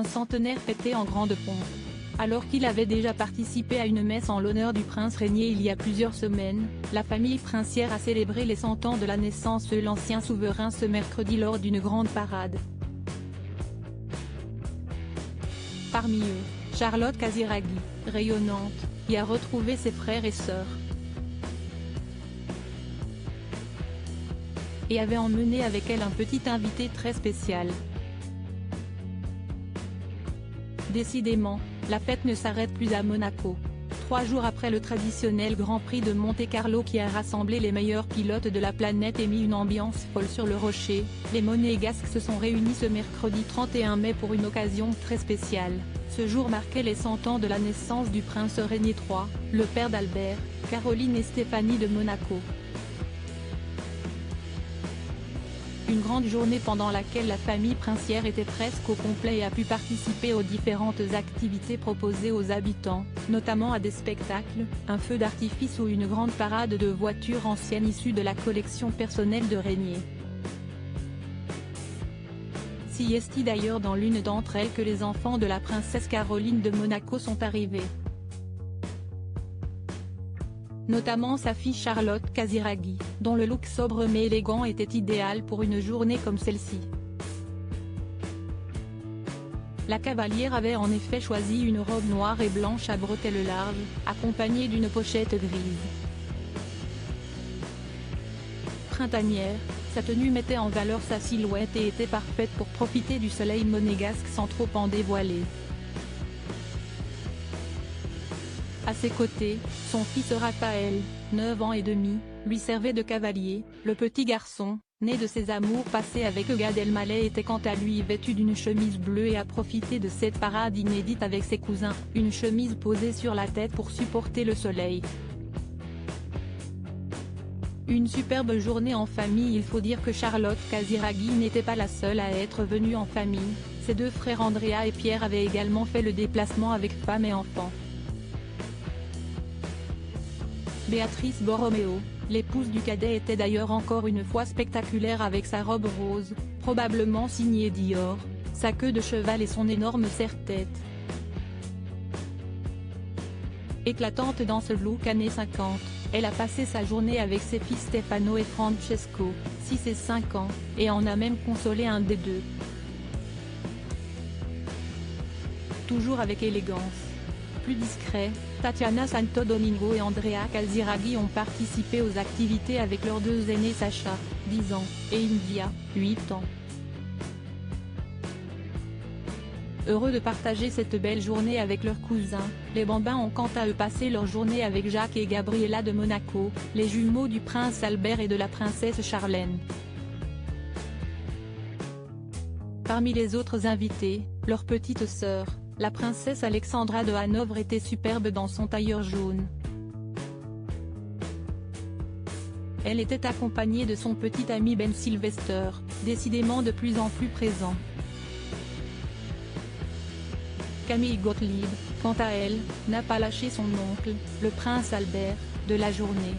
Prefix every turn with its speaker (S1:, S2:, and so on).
S1: un centenaire fêté en grande pompe. Alors qu'il avait déjà participé à une messe en l'honneur du prince régné il y a plusieurs semaines, la famille princière a célébré les 100 ans de la naissance de l'ancien souverain ce mercredi lors d'une grande parade. Parmi eux, Charlotte Casiraghi, rayonnante, y a retrouvé ses frères et sœurs. Et avait emmené avec elle un petit invité très spécial. Décidément, la fête ne s'arrête plus à Monaco. 3 jours après le traditionnel Grand Prix de Monte-Carlo qui a rassemblé les meilleurs pilotes de la planète et mis une ambiance folle sur le rocher, les Monégasques se sont réunis ce mercredi 31 mai pour une occasion très spéciale. Ce jour marquait les 100 ans de la naissance du prince Régnier III, le père d'Albert, Caroline et Stéphanie de Monaco. Une grande journée pendant laquelle la famille princière était presque au complet et a pu participer aux différentes activités proposées aux habitants, notamment à des spectacles, un feu d'artifice ou une grande parade de voitures anciennes issues de la collection personnelle de Régnier. Si est d'ailleurs dans l'une d'entre elles que les enfants de la princesse Caroline de Monaco sont arrivés. Notamment sa fille Charlotte Casiraghi, dont le look sobre mais élégant était idéal pour une journée comme celle-ci. La cavalière avait en effet choisi une robe noire et blanche à bretelles larges, accompagnée d'une pochette grise. Printanière, sa tenue mettait en valeur sa silhouette et était parfaite pour profiter du soleil monégasque sans trop en dévoiler. À ses côtés, son fils Raphaël, 9 ans et demi, lui servait de cavalier. Le petit garçon, né de ses amours passés avec Gad Elmaleh, était quant à lui vêtu d'une chemise bleue et a profité de cette parade inédite avec ses cousins, une chemise posée sur la tête pour supporter le soleil. Une superbe journée en famille. Il faut dire que Charlotte Casiraghi n'était pas la seule à être venue en famille, ses 2 frères Andrea et Pierre avaient également fait le déplacement avec femme et enfants. Béatrice Borromeo, l'épouse du cadet, était d'ailleurs encore une fois spectaculaire avec sa robe rose, probablement signée Dior, sa queue de cheval et son énorme serre-tête. Éclatante dans ce look années 50, elle a passé sa journée avec ses fils Stefano et Francesco, 6 et 5 ans, et en a même consolé un des deux. Toujours avec élégance. Plus discret, Tatiana Santo Domingo et Andrea Casiraghi ont participé aux activités avec leurs 2 aînés Sacha, 10 ans, et India, 8 ans. Heureux de partager cette belle journée avec leurs cousins, les bambins ont quant à eux passé leur journée avec Jacques et Gabriella de Monaco, les jumeaux du prince Albert et de la princesse Charlène. Parmi les autres invités, leur petite sœur, la princesse Alexandra de Hanovre, était superbe dans son tailleur jaune. Elle était accompagnée de son petit ami Ben Sylvester, décidément de plus en plus présent. Camille Gottlieb, quant à elle, n'a pas lâché son oncle, le prince Albert, de la journée.